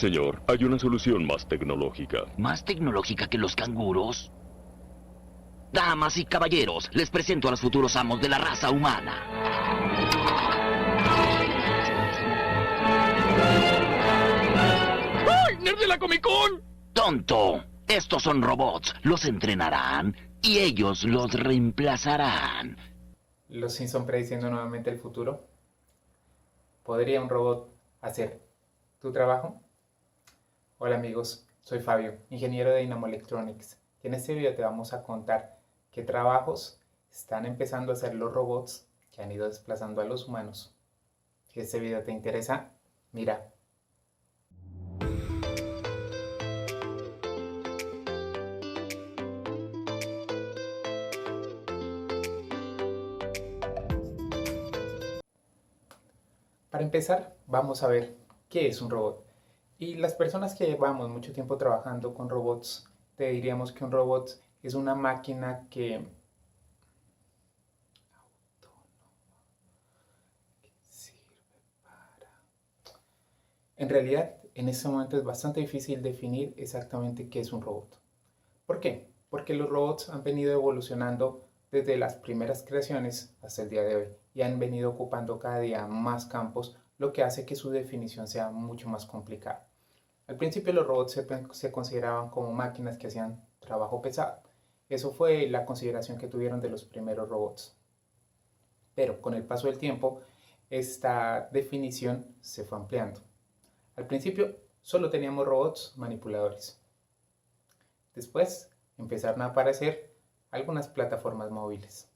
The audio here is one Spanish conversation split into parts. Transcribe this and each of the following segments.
Señor, hay una solución más tecnológica. ¿Más tecnológica que los canguros? Damas y caballeros, les presento a los futuros amos de la raza humana. ¡Ay, nerd de la Comic Con! ¡Tonto! Estos son robots, los entrenarán y ellos los reemplazarán. Los Simpson prediciendo nuevamente el futuro. ¿Podría un robot hacer tu trabajo? Hola amigos, soy Fabio, ingeniero de Dynamo Electronics. Y en este video te vamos a contar qué trabajos están empezando a hacer los robots que han ido desplazando a los humanos. Si este video te interesa, mira. Para empezar, vamos a ver qué es un robot. Y las personas que llevamos mucho tiempo trabajando con robots, te diríamos que un robot es una máquina que sirve para... En realidad, en este momento es bastante difícil definir exactamente qué es un robot. ¿Por qué? Porque los robots han venido evolucionando desde las primeras creaciones hasta el día de hoy y han venido ocupando cada día más campos, lo que hace que su definición sea mucho más complicada. Al principio los robots se consideraban como máquinas que hacían trabajo pesado. Eso fue la consideración que tuvieron de los primeros robots. Pero con el paso del tiempo, esta definición se fue ampliando. Al principio solo teníamos robots manipuladores. Después empezaron a aparecer algunas plataformas móviles.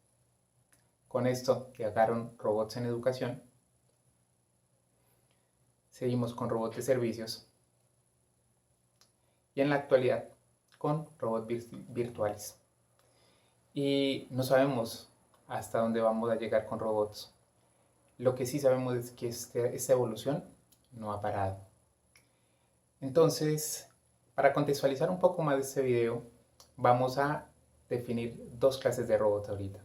Con esto llegaron robots en educación. Seguimos con robots de servicios. Y en la actualidad con robots virtuales. Y no sabemos hasta dónde vamos a llegar con robots. Lo que sí sabemos es que esta evolución no ha parado. Entonces, para contextualizar un poco más de este video, vamos a definir dos clases de robots ahorita.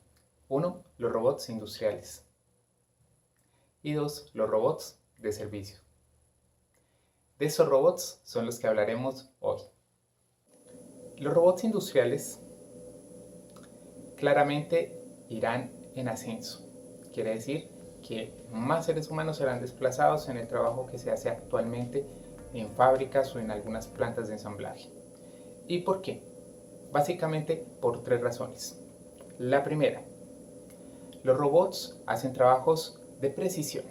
Uno, los robots industriales. Y dos, los robots de servicio. De esos robots son los que hablaremos hoy. Los robots industriales claramente irán en ascenso. Quiere decir que más seres humanos serán desplazados en el trabajo que se hace actualmente en fábricas o en algunas plantas de ensamblaje. ¿Y por qué? Básicamente por tres razones. La primera, los robots hacen trabajos de precisión,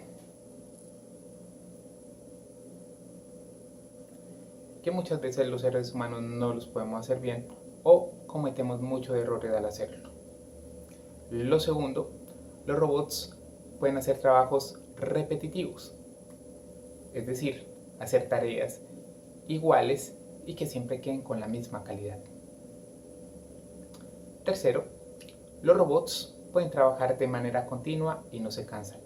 que muchas veces los seres humanos no los podemos hacer bien o cometemos muchos errores al hacerlo. Lo segundo, los robots pueden hacer trabajos repetitivos, es decir, hacer tareas iguales y que siempre queden con la misma calidad. Tercero, los robots pueden trabajar de manera continua y no se cansan.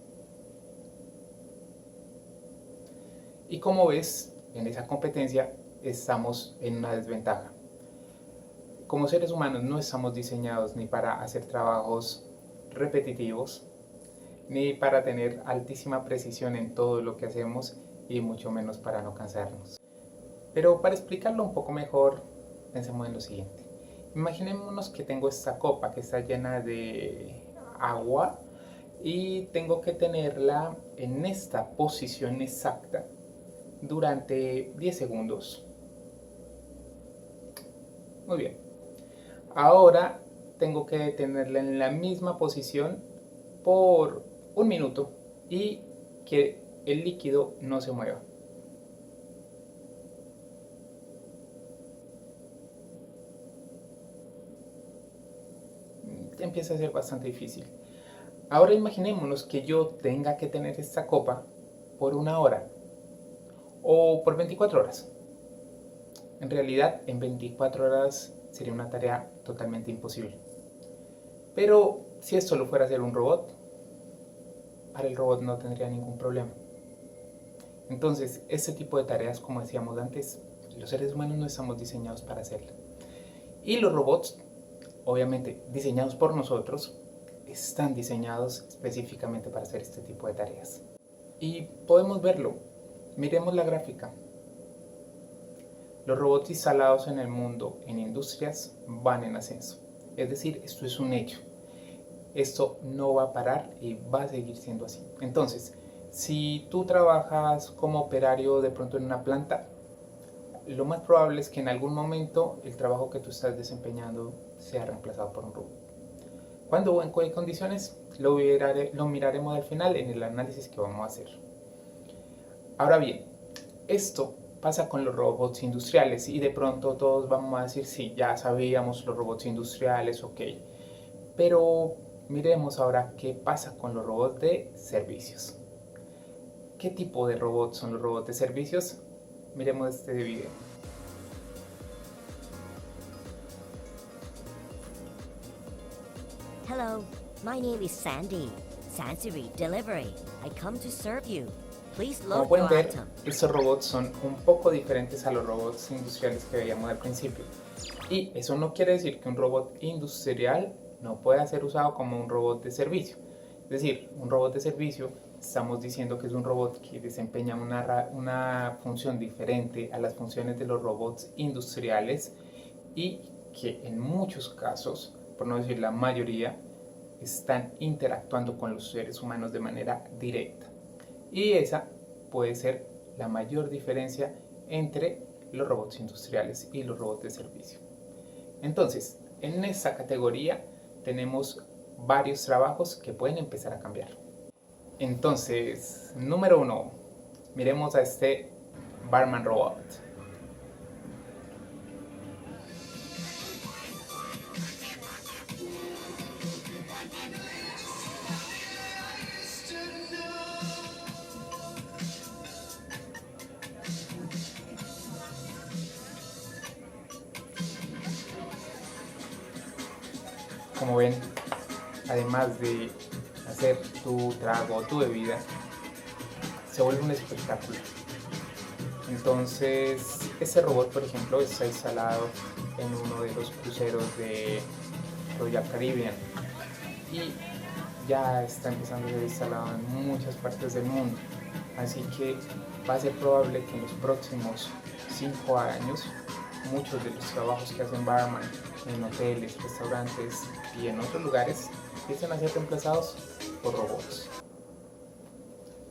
Y como ves, en esa competencia estamos en una desventaja. Como seres humanos no estamos diseñados ni para hacer trabajos repetitivos, ni para tener altísima precisión en todo lo que hacemos y mucho menos para no cansarnos. Pero para explicarlo un poco mejor, pensemos en lo siguiente. Imaginémonos que tengo esta copa que está llena de agua y tengo que tenerla en esta posición exacta durante 10 segundos. Muy bien. Ahora tengo que tenerla en la misma posición por 1 minuto y que el líquido no se mueva. Empieza a ser bastante difícil. Ahora imaginémonos que yo tenga que tener esta copa por 1 hora o por 24 horas. En realidad, en 24 horas sería una tarea totalmente imposible. Pero si esto lo fuera a hacer un robot, para el robot no tendría ningún problema. Entonces, este tipo de tareas, como decíamos antes, los seres humanos no estamos diseñados para hacerla. Y los robots, obviamente diseñados por nosotros, están diseñados específicamente para hacer este tipo de tareas. Y podemos verlo. Miremos la gráfica. Los robots instalados en el mundo, en industrias, van en ascenso. Es decir, esto es un hecho. Esto no va a parar y va a seguir siendo así. Entonces, si tú trabajas como operario de pronto en una planta, lo más probable es que en algún momento el trabajo que tú estás desempeñando sea reemplazado por un robot. ¿Cuándo o en qué condiciones? Lo miraremos al final en el análisis que vamos a hacer. Ahora bien, esto pasa con los robots industriales y de pronto todos vamos a decir, sí, ya sabíamos los robots industriales, ok. Pero miremos ahora qué pasa con los robots de servicios. ¿Qué tipo de robots son los robots de servicios? Miremos este video. Hello, my name is Sandy. Sansiri Delivery. I come to serve you. Please Como load pueden your ver, item. estos robots son un poco diferentes a los robots industriales que veíamos al principio. Y eso no quiere decir que un robot industrial no pueda ser usado como un robot de servicio. Es decir, un robot de servicio, estamos diciendo que es un robot que desempeña una función diferente a las funciones de los robots industriales y que en muchos casos, por no decir la mayoría, están interactuando con los seres humanos de manera directa. Y esa puede ser la mayor diferencia entre los robots industriales y los robots de servicio. Entonces, en esta categoría tenemos varios trabajos que pueden empezar a cambiar. Entonces, número 1, miremos a este barman robot. Como ven, además de hacer tu trago o tu bebida, se vuelve un espectáculo. Entonces, este robot, por ejemplo, está instalado en uno de los cruceros de Royal Caribbean y ya está empezando a ser instalado en muchas partes del mundo. Así que va a ser probable que en los próximos 5 años muchos de los trabajos que hacen barman en hoteles, restaurantes y en otros lugares empiezan a ser reemplazados por robots.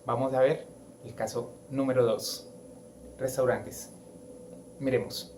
Vamos a ver el caso número 2, restaurantes. Miremos.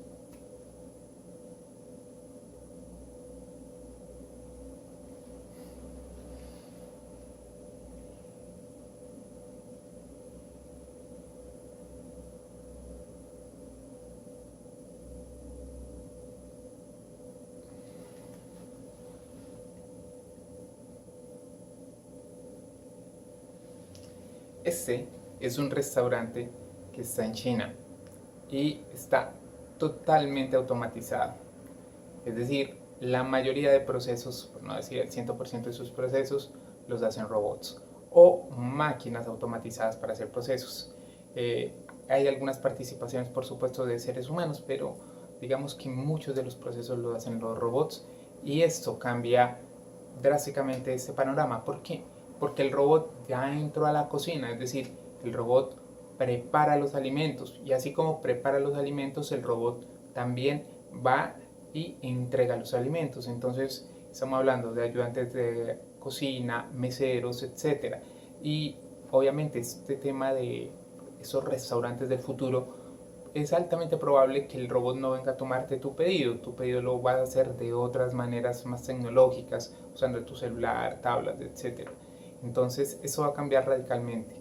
Este es un restaurante que está en China y está totalmente automatizado. Es decir, la mayoría de procesos, por no decir el 100% de sus procesos, los hacen robots o máquinas automatizadas para hacer procesos. Hay algunas participaciones, por supuesto, de seres humanos, pero digamos que muchos de los procesos los hacen los robots y esto cambia drásticamente este panorama. ¿Por qué? Porque el robot ya entró a la cocina, es decir, el robot prepara los alimentos y así como prepara los alimentos, el robot también va y entrega los alimentos. Entonces estamos hablando de ayudantes de cocina, meseros, etc. Y obviamente este tema de esos restaurantes del futuro, es altamente probable que el robot no venga a tomarte tu pedido lo va a hacer de otras maneras más tecnológicas, usando tu celular, tablas, etc. Entonces eso va a cambiar radicalmente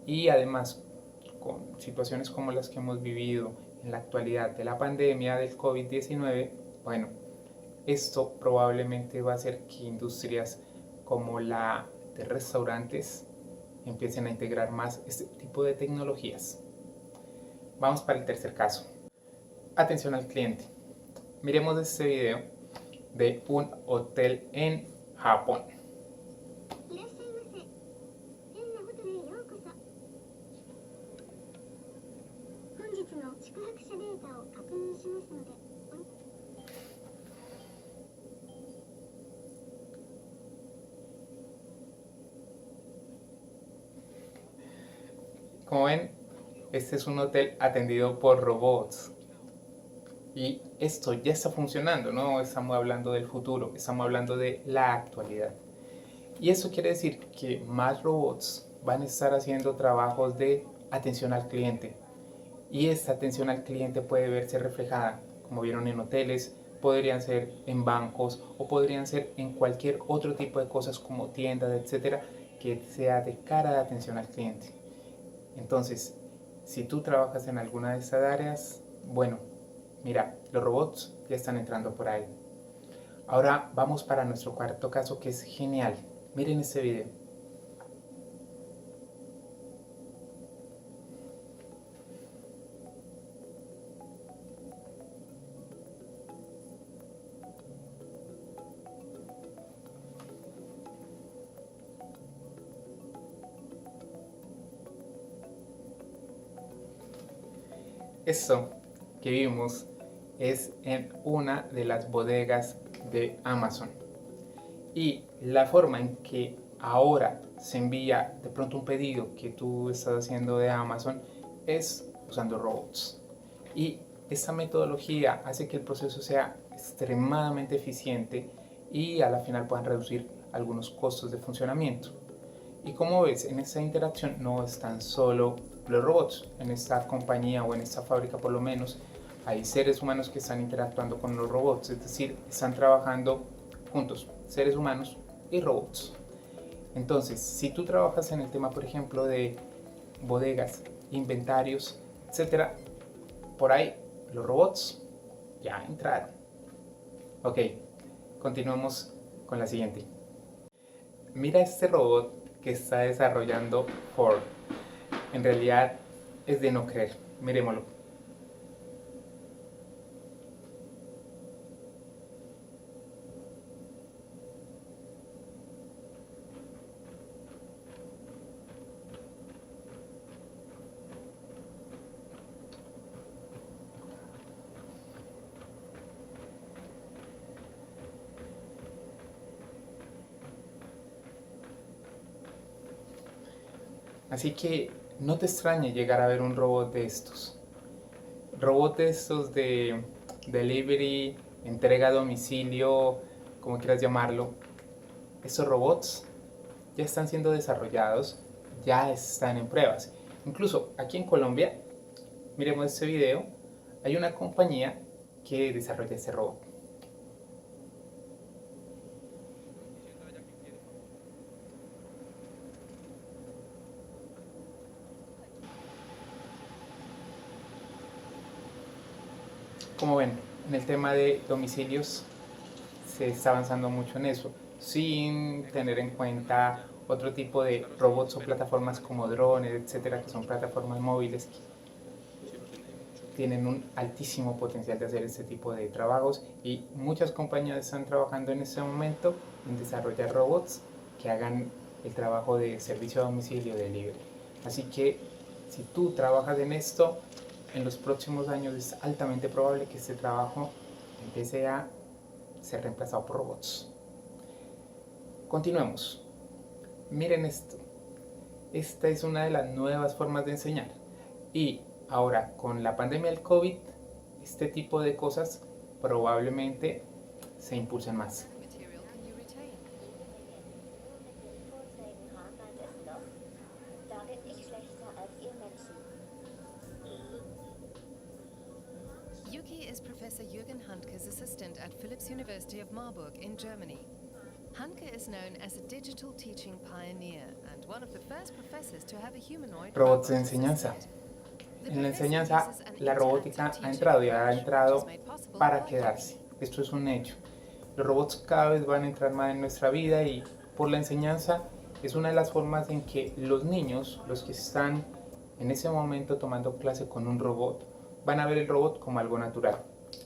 y además con situaciones como las que hemos vivido en la actualidad de la pandemia del COVID-19, bueno, esto probablemente va a hacer que industrias como la de restaurantes empiecen a integrar más este tipo de tecnologías. Vamos para el tercer caso. Atención al cliente. Miremos este video de un hotel en Japón. Como ven, este es un hotel atendido por robots. Y esto ya está funcionando, no estamos hablando del futuro, estamos hablando de la actualidad. Y eso quiere decir que más robots van a estar haciendo trabajos de atención al cliente. Y esta atención al cliente puede verse reflejada, como vieron, en hoteles, podrían ser en bancos o podrían ser en cualquier otro tipo de cosas como tiendas, etcétera, que sea de cara de atención al cliente. Entonces, si tú trabajas en alguna de estas áreas, bueno, mira, los robots ya están entrando por ahí. Ahora vamos para nuestro cuarto caso, que es genial. Miren este video. Esto que vimos es en una de las bodegas de Amazon. Y la forma en que ahora se envía de pronto un pedido que tú estás haciendo de Amazon es usando robots. Y esta metodología hace que el proceso sea extremadamente eficiente y a la final puedan reducir algunos costos de funcionamiento. Y como ves, en esta interacción no están solo los robots. En esta compañía o en esta fábrica por lo menos hay seres humanos que están interactuando con los robots, es decir, están trabajando juntos, seres humanos y robots. Entonces, si tú trabajas en el tema, por ejemplo, de bodegas, inventarios, etcétera, por ahí los robots ya entraron. Ok, continuamos con la siguiente. Mira este robot que está desarrollando Ford. En realidad es de no creer. Miremoslo. Así que no te extrañe llegar a ver un robot de estos. Robot de estos de delivery, entrega a domicilio, como quieras llamarlo. Estos robots ya están siendo desarrollados, ya están en pruebas. Incluso aquí en Colombia, miremos este video, hay una compañía que desarrolla este robot. Como ven, en el tema de domicilios se está avanzando mucho en eso, sin tener en cuenta otro tipo de robots o plataformas como drones, etcétera, que son plataformas móviles que tienen un altísimo potencial de hacer este tipo de trabajos, y muchas compañías están trabajando en este momento en desarrollar robots que hagan el trabajo de servicio a domicilio, de delivery. Así que si tú trabajas en esto, en los próximos años es altamente probable que este trabajo empiece a ser reemplazado por robots. Continuemos. Miren esto. Esta es una de las nuevas formas de enseñar. Y ahora, con la pandemia del COVID, este tipo de cosas probablemente se impulsen más. Yuki is Professor Jürgen Handke's assistant at Philipps University of Marburg in Germany. Handke is known as a digital teaching pioneer and one of the first professors to have a humanoid Robots de robot enseñanza. assistant. En la enseñanza, la robótica ha entrado y ha entrado para quedarse. Esto es un hecho. Los robots cada vez van a entrar más en nuestra vida, y por la enseñanza es una de las formas en que los niños, los que están en ese momento tomando clase con un robot, van a ver el robot como algo natural.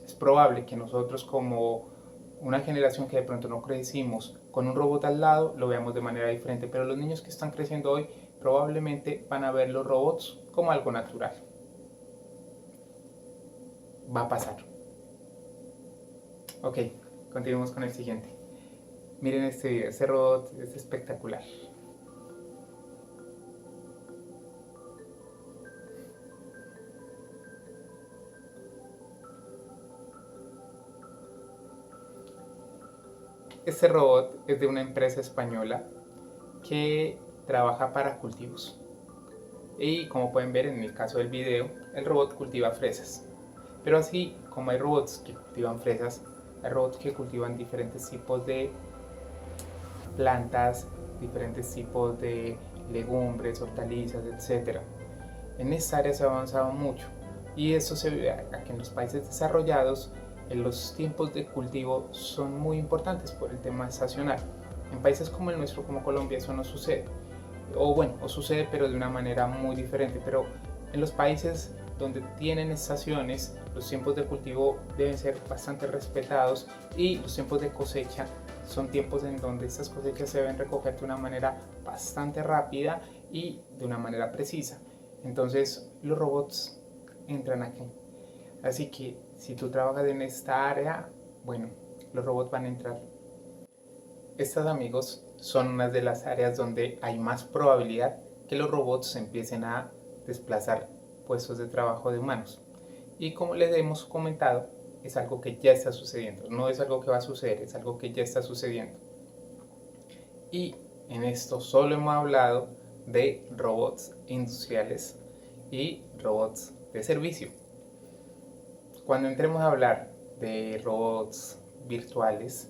Es probable que nosotros, como una generación que de pronto no crecimos con un robot al lado, lo veamos de manera diferente, pero los niños que están creciendo hoy probablemente van a ver los robots como algo natural. Va a pasar. Ok, continuemos con el siguiente. Miren este video, este robot es espectacular. Este robot es de una empresa española que trabaja para cultivos. Y como pueden ver en el caso del video, el robot cultiva fresas. Pero así como hay robots que cultivan fresas, hay robots que cultivan diferentes tipos de plantas, diferentes tipos de legumbres, hortalizas, etc. En esta área se ha avanzado mucho y eso se ve a que en los países desarrollados los tiempos de cultivo son muy importantes por el tema estacional. En países como el nuestro, como Colombia, eso no sucede. O sucede pero de una manera muy diferente. Pero en los países donde tienen estaciones, los tiempos de cultivo deben ser bastante respetados y los tiempos de cosecha son tiempos en donde estas cosechas se deben recoger de una manera bastante rápida y de una manera precisa. Entonces los robots entran aquí. Así que si tú trabajas en esta área, bueno, los robots van a entrar. Estas, amigos, son unas de las áreas donde hay más probabilidad que los robots empiecen a desplazar puestos de trabajo de humanos. Y como les hemos comentado, es algo que ya está sucediendo. No es algo que va a suceder, es algo que ya está sucediendo. Y en esto solo hemos hablado de robots industriales y robots de servicio. Cuando entremos a hablar de robots virtuales,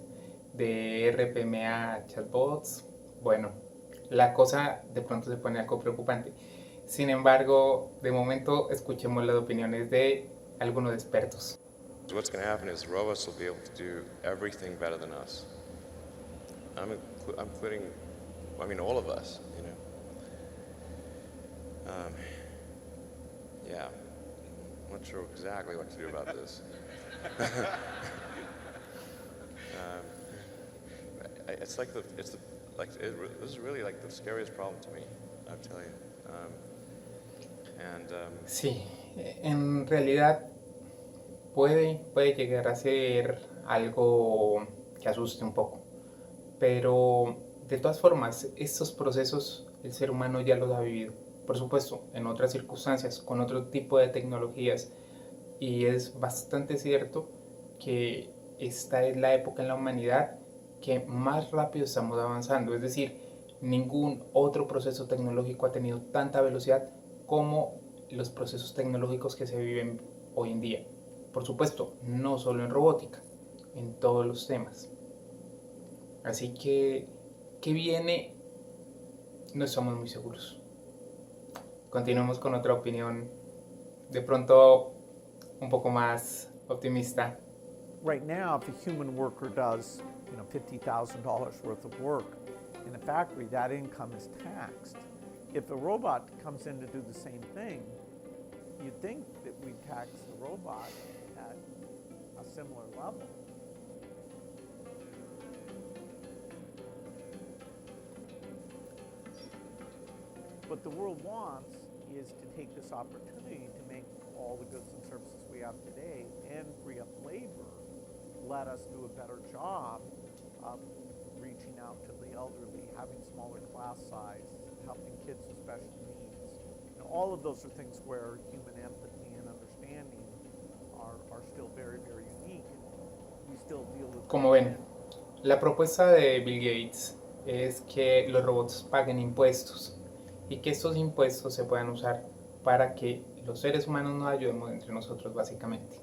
de RPMA, chatbots, bueno, la cosa de pronto se pone algo preocupante. Sin embargo, de momento escuchemos las opiniones de algunos expertos. What's going to happen is robots will be able to do everything better than us. I'm including, I mean, all of us, you know. Yeah, I'm not sure exactly what to do about this. This is really like the scariest problem to me, I'll tell you. Sí, en realidad puede llegar a ser algo que asuste un poco, pero de todas formas estos procesos el ser humano ya los ha vivido, por supuesto en otras circunstancias, con otro tipo de tecnologías, y es bastante cierto que esta es la época en la humanidad que más rápido estamos avanzando, es decir, ningún otro proceso tecnológico ha tenido tanta velocidad como los procesos tecnológicos que se viven hoy en día. Por supuesto, no solo en robótica, en todos los temas. Así que, ¿qué viene? No estamos muy seguros. Continuemos con otra opinión, de pronto un poco más optimista. Right now, if a human worker does, $50,000 worth of work in a factory, that income is taxed. If a robot comes in to do the same thing, you'd think that we'd tax the robot at a similar level. What the world wants is to take this opportunity to make all the goods and services we have today and free up labor, let us do a better job of reaching out to the elderly, having smaller class size, helping kids with special needs. All of those are things where human empathy and understanding are still very, very unique. We still deal with. Como ven, la propuesta de Bill Gates es que los robots paguen impuestos y que estos impuestos se puedan usar para que los seres humanos nos ayudemos entre nosotros, básicamente.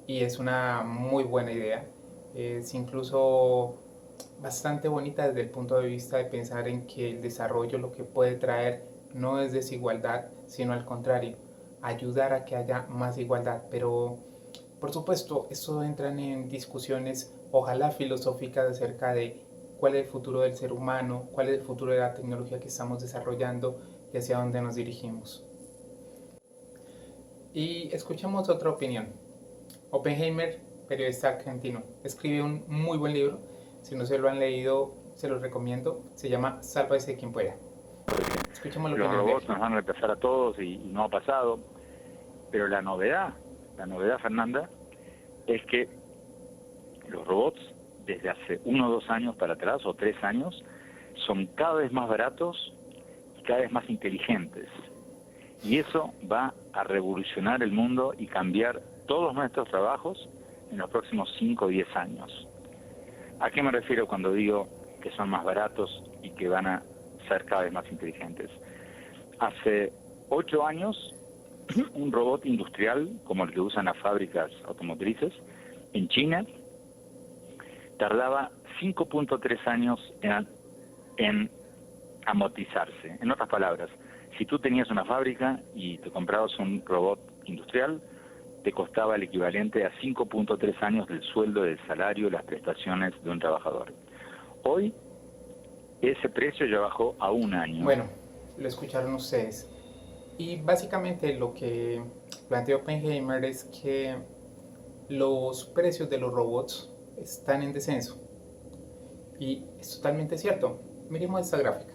Y es una muy buena idea. Es incluso bastante bonita desde el punto de vista de pensar en que el desarrollo lo que puede traer no es desigualdad, sino al contrario, ayudar a que haya más igualdad. Pero, por supuesto, esto entran en discusiones, ojalá filosóficas, acerca de cuál es el futuro del ser humano, cuál es el futuro de la tecnología que estamos desarrollando y hacia dónde nos dirigimos. Y escuchemos otra opinión. Oppenheimer, periodista argentino, escribe un muy buen libro. Si no se lo han leído, se los recomiendo. Se llama Sálvese quien pueda. Escuchemos lo que los robots nos van a reemplazar a todos y no ha pasado. Pero la novedad, Fernanda, es que los robots desde hace 1 o 2 años para atrás, o 3 años, son cada vez más baratos y cada vez más inteligentes. Y eso va a revolucionar el mundo y cambiar todos nuestros trabajos en los próximos 5 o 10 años. ¿A qué me refiero cuando digo que son más baratos y que van a ser cada vez más inteligentes? Hace 8 años, un robot industrial, como el que usan las fábricas automotrices, en China, tardaba 5.3 años en amortizarse. En otras palabras, si tú tenías una fábrica y te comprabas un robot industrial, te costaba el equivalente a 5.3 años del sueldo, del salario, las prestaciones de un trabajador. Hoy, ese precio ya bajó a 1 año. Bueno, lo escucharon ustedes. Y básicamente lo que plantea Oppenheimer es que los precios de los robots están en descenso. Y es totalmente cierto. Miremos esta gráfica.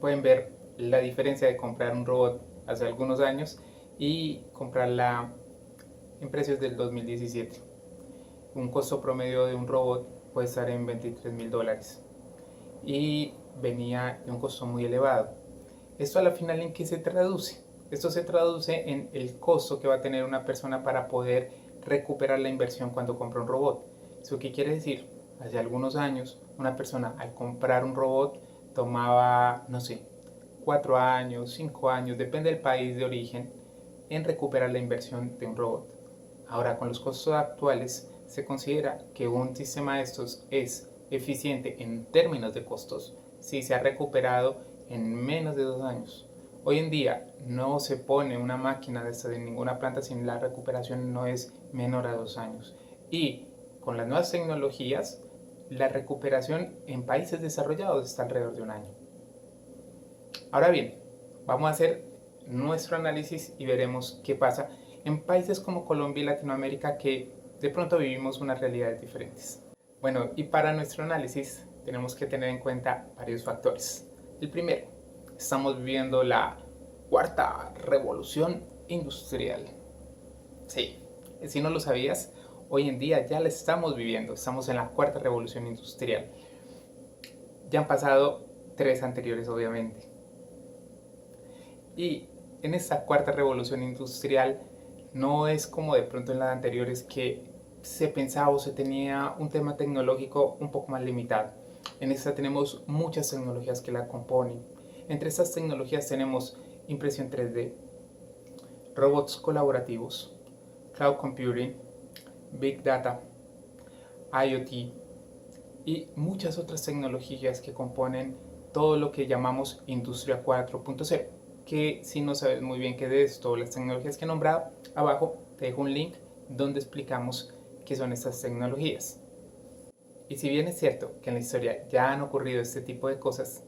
Pueden ver la diferencia de comprar un robot hace algunos años y comprarla en precios del 2017. Un costo promedio de un robot puede estar en $23,000 y venía de un costo muy elevado. Esto a la final, ¿en qué se traduce? Esto se traduce en el costo que va a tener una persona para poder recuperar la inversión cuando compra un robot. ¿Eso qué quiere decir? Hace algunos años una persona al comprar un robot tomaba, no sé, 4 años, 5 años, depende del país de origen, en recuperar la inversión de un robot. Ahora, con los costos actuales, se considera que un sistema de estos es eficiente en términos de costos si se ha recuperado en menos de 2 años. Hoy en día no se pone una máquina de estas en ninguna planta si la recuperación no es menor a 2 años. Y con las nuevas tecnologías, la recuperación en países desarrollados está alrededor de 1 año. Ahora bien, vamos a hacer nuestro análisis y veremos qué pasa en países como Colombia y Latinoamérica, que de pronto vivimos unas realidades diferentes. Bueno, y para nuestro análisis tenemos que tener en cuenta varios factores. El primero, estamos viviendo la cuarta revolución industrial. Sí, si no lo sabías, hoy en día ya la estamos viviendo. Estamos en la cuarta revolución industrial. Ya han pasado 3 anteriores, obviamente. Y en esta cuarta revolución industrial no es como de pronto en las anteriores, que se pensaba o se tenía un tema tecnológico un poco más limitado. En esta tenemos muchas tecnologías que la componen. Entre estas tecnologías tenemos impresión 3D, robots colaborativos, cloud computing, big data, IoT y muchas otras tecnologías que componen todo lo que llamamos Industria 4.0, que si no sabes muy bien qué es esto, las tecnologías que he nombrado, abajo te dejo un link donde explicamos qué son estas tecnologías. Y si bien es cierto que en la historia ya han ocurrido este tipo de cosas,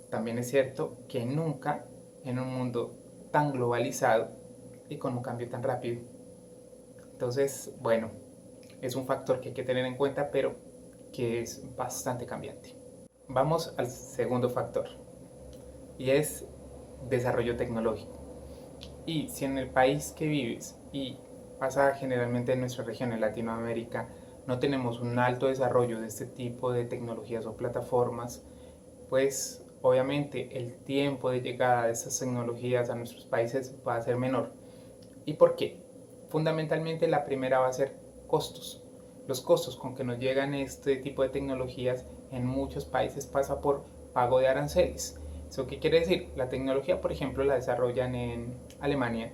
también es cierto que nunca en un mundo tan globalizado y con un cambio tan rápido. Entonces, bueno, es un factor que hay que tener en cuenta, pero que es bastante cambiante. Vamos al segundo factor, y es desarrollo tecnológico. Y si en el país que vives, y pasa generalmente en nuestra región, en Latinoamérica, no tenemos un alto desarrollo de este tipo de tecnologías o plataformas, pues obviamente el tiempo de llegada de estas tecnologías a nuestros países va a ser menor. ¿Y por qué? Fundamentalmente la primera va a ser costos. Los costos con que nos llegan este tipo de tecnologías en muchos países pasa por pago de aranceles. ¿Eso qué quiere decir? La tecnología, por ejemplo, la desarrollan en Alemania.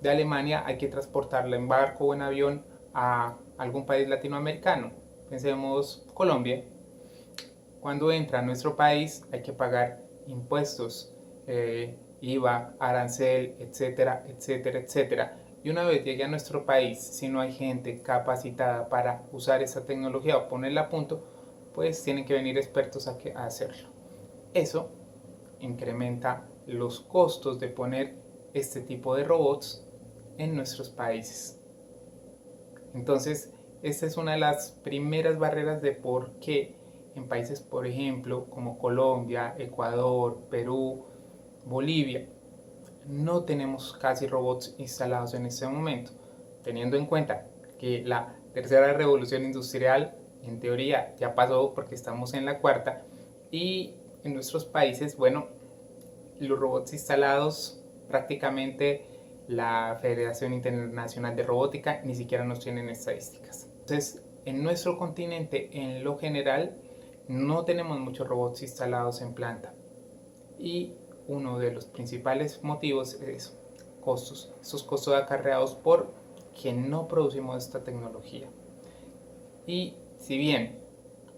De Alemania hay que transportarla en barco o en avión a algún país latinoamericano. Pensemos Colombia. Cuando entra a nuestro país hay que pagar impuestos, IVA, arancel, etcétera, etcétera, etcétera. Y una vez llegue a nuestro país, si no hay gente capacitada para usar esa tecnología o ponerla a punto, pues tienen que venir expertos a hacerlo. Eso incrementa los costos de poner este tipo de robots en nuestros países. Entonces, esta es una de las primeras barreras de por qué en países, por ejemplo, como Colombia, Ecuador, Perú, Bolivia, no tenemos casi robots instalados en este momento, teniendo en cuenta que la tercera revolución industrial en teoría ya pasó porque estamos en la cuarta, y en nuestros países, bueno, los robots instalados prácticamente la Federación Internacional de Robótica ni siquiera nos tienen estadísticas. Entonces, en nuestro continente, en lo general, no tenemos muchos robots instalados en planta. Y uno de los principales motivos es costos. Esos costos acarreados por que no producimos esta tecnología. Y si bien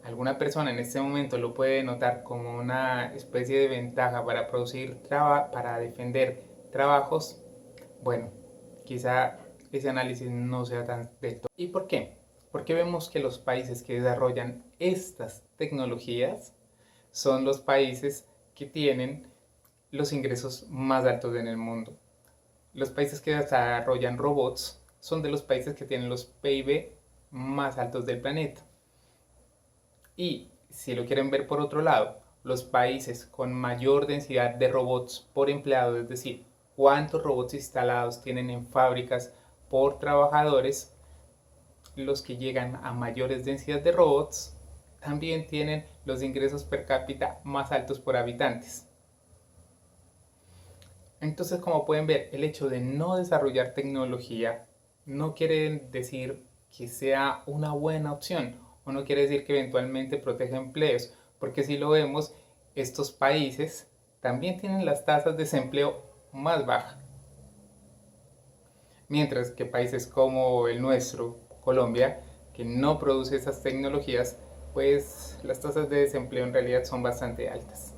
alguna persona en este momento lo puede notar como una especie de ventaja para para defender trabajos, bueno, quizá ese análisis no sea tan del todo. ¿Y por qué? Porque vemos que los países que desarrollan estas tecnologías son los países que tienen los ingresos más altos en el mundo. Los países que desarrollan robots son de los países que tienen los PIB más altos del planeta. Y si lo quieren ver por otro lado, los países con mayor densidad de robots por empleado, es decir, cuántos robots instalados tienen en fábricas por trabajadores, los que llegan a mayores densidades de robots también tienen los ingresos per cápita más altos por habitantes. Entonces, como pueden ver, el hecho de no desarrollar tecnología no quiere decir que sea una buena opción, o no quiere decir que eventualmente proteja empleos, porque si lo vemos, estos países también tienen las tasas de desempleo más bajas. Mientras que países como el nuestro, Colombia, que no produce esas tecnologías, pues las tasas de desempleo en realidad son bastante altas.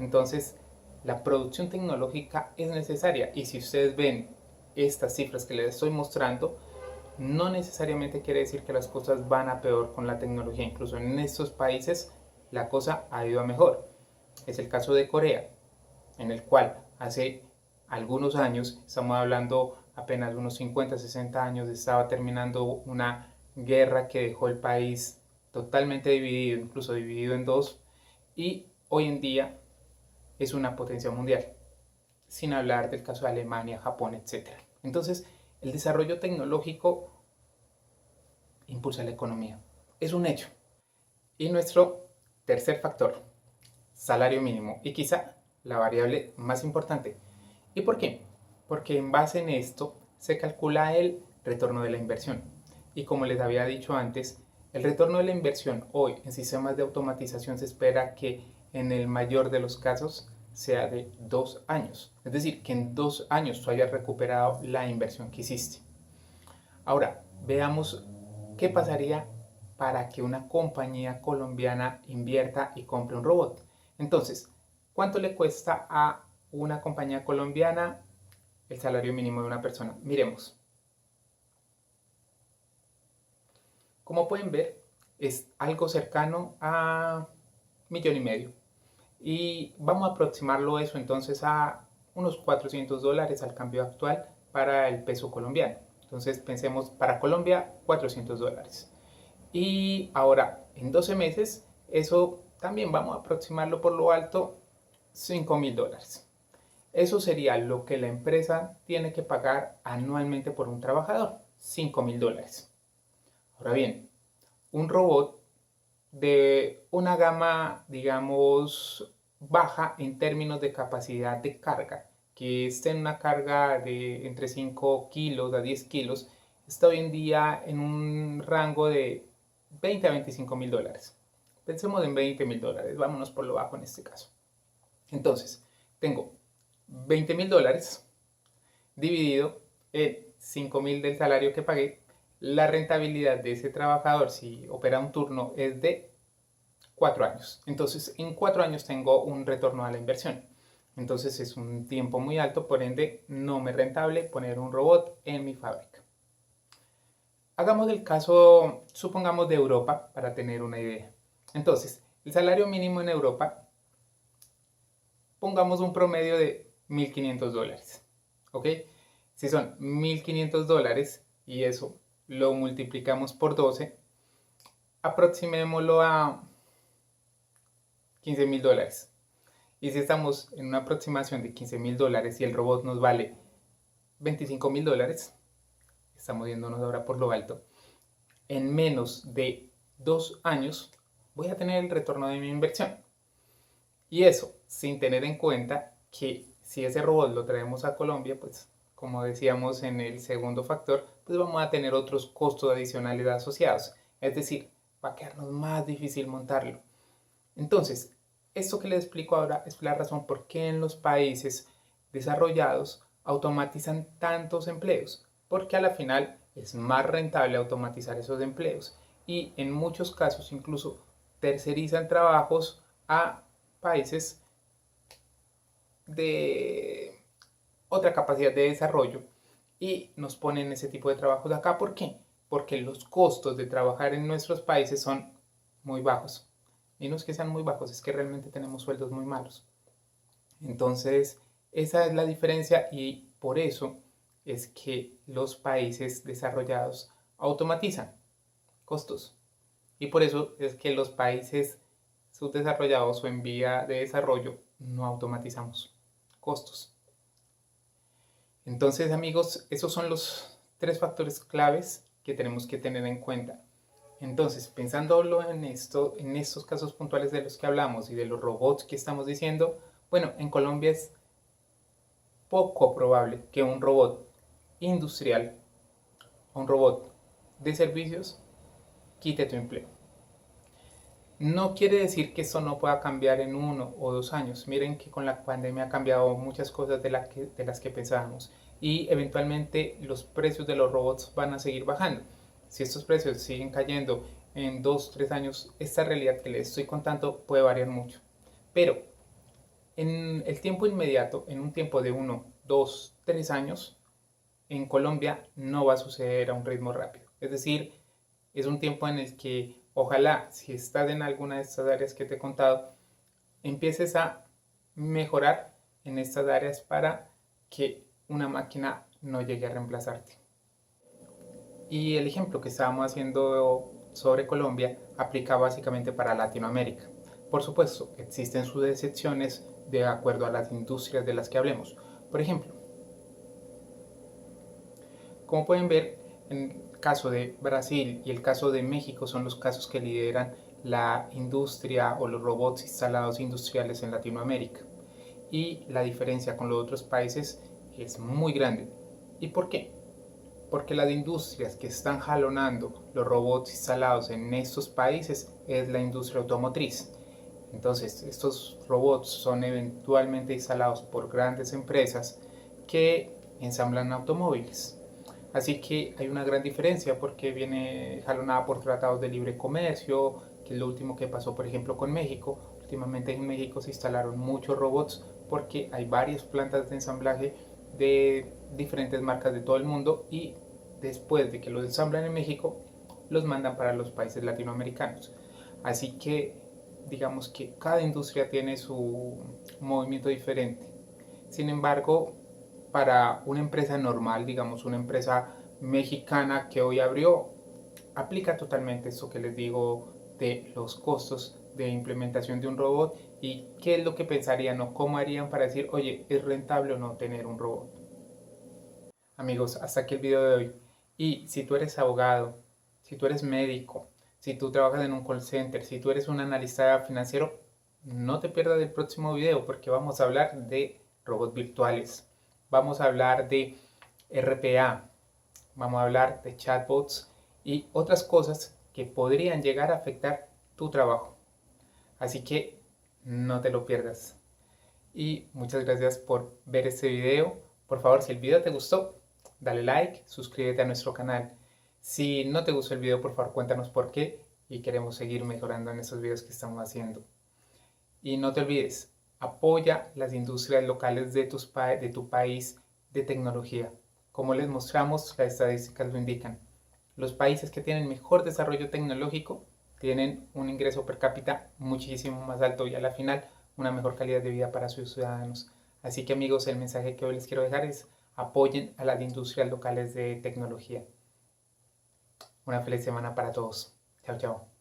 Entonces, la producción tecnológica es necesaria, y si ustedes ven estas cifras que les estoy mostrando, no necesariamente quiere decir que las cosas van a peor con la tecnología. Incluso en estos países la cosa ha ido a mejor. Es el caso de Corea, en el cual hace algunos años, estamos hablando apenas unos 50, 60 años, estaba terminando una guerra que dejó el país totalmente dividido, incluso dividido en dos, y hoy en día es una potencia mundial, sin hablar del caso de Alemania, Japón, etc. Entonces, el desarrollo tecnológico impulsa la economía, es un hecho. Y nuestro tercer factor, salario mínimo, y quizá la variable más importante. ¿Y por qué? Porque en base en esto se calcula el retorno de la inversión. Y como les había dicho antes, el retorno de la inversión hoy en sistemas de automatización se espera que en el mayor de los casos sea de 2 años. Es decir, que en 2 años tú hayas recuperado la inversión que hiciste. Ahora, veamos qué pasaría para que una compañía colombiana invierta y compre un robot. Entonces, ¿cuánto le cuesta a una compañía colombiana el salario mínimo de una persona? Miremos. Como pueden ver, es algo cercano a 1,5 millones. Y vamos a aproximarlo eso entonces a unos $400 al cambio actual para el peso colombiano. Entonces pensemos para Colombia $400. Y ahora en 12 meses eso también vamos a aproximarlo por lo alto $5,000. Eso sería lo que la empresa tiene que pagar anualmente por un trabajador, $5,000. Ahora bien, un robot de una gama, digamos, baja en términos de capacidad de carga, que esté en una carga de entre 5 kilos a 10 kilos, está hoy en día en un rango de $20,000 a $25,000. Pensemos en $20,000, vámonos por lo bajo en este caso. Entonces, tengo $20,000 dividido en 5,000 del salario que pagué. La rentabilidad de ese trabajador, si opera un turno, es de 4 años. Entonces, en 4 años tengo un retorno a la inversión. Entonces, es un tiempo muy alto, por ende, no me es rentable poner un robot en mi fábrica. Hagamos el caso, supongamos, de Europa, para tener una idea. Entonces, el salario mínimo en Europa, pongamos un promedio de $1,500. ¿Ok? Si son $1,500 y eso lo multiplicamos por 12, aproximémoslo a $15,000. Y si estamos en una aproximación de $15,000 y el robot nos vale $25,000, estamos yéndonos ahora por lo alto, en menos de 2 años voy a tener el retorno de mi inversión. Y eso sin tener en cuenta que si ese robot lo traemos a Colombia, pues como decíamos en el segundo factor, pues vamos a tener otros costos adicionales asociados. Es decir, va a quedarnos más difícil montarlo. Entonces, esto que les explico ahora es la razón por qué en los países desarrollados automatizan tantos empleos. Porque a la final es más rentable automatizar esos empleos. Y en muchos casos incluso tercerizan trabajos a países de otra capacidad de desarrollo y nos ponen ese tipo de trabajos acá. ¿Por qué? Porque los costos de trabajar en nuestros países son muy bajos. Y no es que sean muy bajos, es que realmente tenemos sueldos muy malos. Entonces, esa es la diferencia y por eso es que los países desarrollados automatizan costos. Y por eso es que los países subdesarrollados o en vía de desarrollo no automatizamos costos. Entonces, amigos, esos son los 3 factores claves que tenemos que tener en cuenta. Entonces, pensándolo en estos casos puntuales de los que hablamos y de los robots que estamos diciendo, bueno, en Colombia es poco probable que un robot industrial o un robot de servicios quite tu empleo. No quiere decir que esto no pueda cambiar en 1 o 2 años. Miren que con la pandemia ha cambiado muchas cosas de las que pensábamos y eventualmente los precios de los robots van a seguir bajando. Si estos precios siguen cayendo en 2-3 años, esta realidad que les estoy contando puede variar mucho. Pero en el tiempo inmediato, en un tiempo de 1, 2, 3 años, en Colombia no va a suceder a un ritmo rápido. Es decir, es un tiempo en el que ojalá, si estás en alguna de estas áreas que te he contado, empieces a mejorar en estas áreas para que una máquina no llegue a reemplazarte. Y el ejemplo que estábamos haciendo sobre Colombia aplica básicamente para Latinoamérica. Por supuesto, existen sus excepciones de acuerdo a las industrias de las que hablemos. Por ejemplo, como pueden ver, en el caso de Brasil y el caso de México son los casos que lideran la industria o los robots instalados industriales en Latinoamérica. Y la diferencia con los otros países es muy grande. ¿Y por qué? Porque las industrias que están jalonando los robots instalados en estos países es la industria automotriz. Entonces, estos robots son eventualmente instalados por grandes empresas que ensamblan automóviles. Así que hay una gran diferencia porque viene jalonada por tratados de libre comercio, que es lo último que pasó, por ejemplo, con México. Últimamente en México se instalaron muchos robots porque hay varias plantas de ensamblaje de diferentes marcas de todo el mundo y después de que los ensamblan en México, los mandan para los países latinoamericanos. Así que digamos que cada industria tiene su movimiento diferente. Sin embargo, para una empresa normal, digamos una empresa mexicana que hoy abrió, aplica totalmente esto que les digo de los costos de implementación de un robot y qué es lo que pensarían o cómo harían para decir, oye, ¿es rentable o no tener un robot? Amigos, hasta aquí el video de hoy. Y si tú eres abogado, si tú eres médico, si tú trabajas en un call center, si tú eres un analista financiero, no te pierdas el próximo video porque vamos a hablar de robots virtuales. Vamos a hablar de RPA, vamos a hablar de chatbots y otras cosas que podrían llegar a afectar tu trabajo. Así que no te lo pierdas. Y muchas gracias por ver este video. Por favor, si el video te gustó, dale like, suscríbete a nuestro canal. Si no te gustó el video, por favor, cuéntanos por qué y queremos seguir mejorando en estos videos que estamos haciendo. Y no te olvides, apoya las industrias locales de tu país de tecnología. Como les mostramos, las estadísticas lo indican. Los países que tienen mejor desarrollo tecnológico tienen un ingreso per cápita muchísimo más alto y a la final una mejor calidad de vida para sus ciudadanos. Así que amigos, el mensaje que hoy les quiero dejar es apoyen a las industrias locales de tecnología. Una feliz semana para todos. Chao, chao.